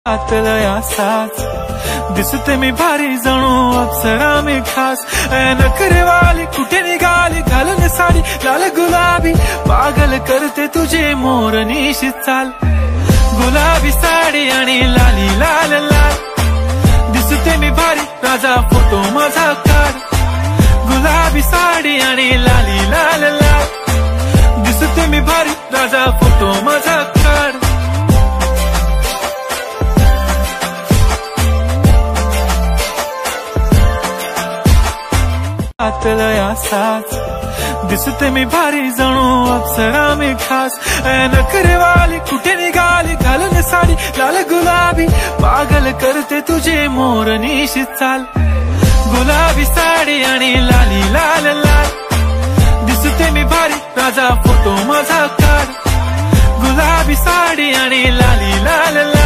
आतलया साच दिसते मी भारी जणू अप्सरा मी खास नखरे वाली कुठे निघाली घालून साडी लाल गुलाबी पागल करते तुझे मोरनीशी चाल गुलाबी साडी आणि लाली लाल लाल दिसते मी भारी राजा फोटो माझा काढ गुलाबी साडी आणि लाली लाल लाल दिसते मी भारी राजा फोटो माझा काढ आतलया साच दिसते मी भारी जणू अप्सरा मी खास नखरे वाली कुठे निघाली घालून साडी लाल गुलाबी पागल करते तुझे मोरनीशी चाल गुलाबी साडी आणि लाली लाल लाल दिसते मी भारी राजा फोटो माझा काढ गुलाबी साडी आणि लाली लाल लाल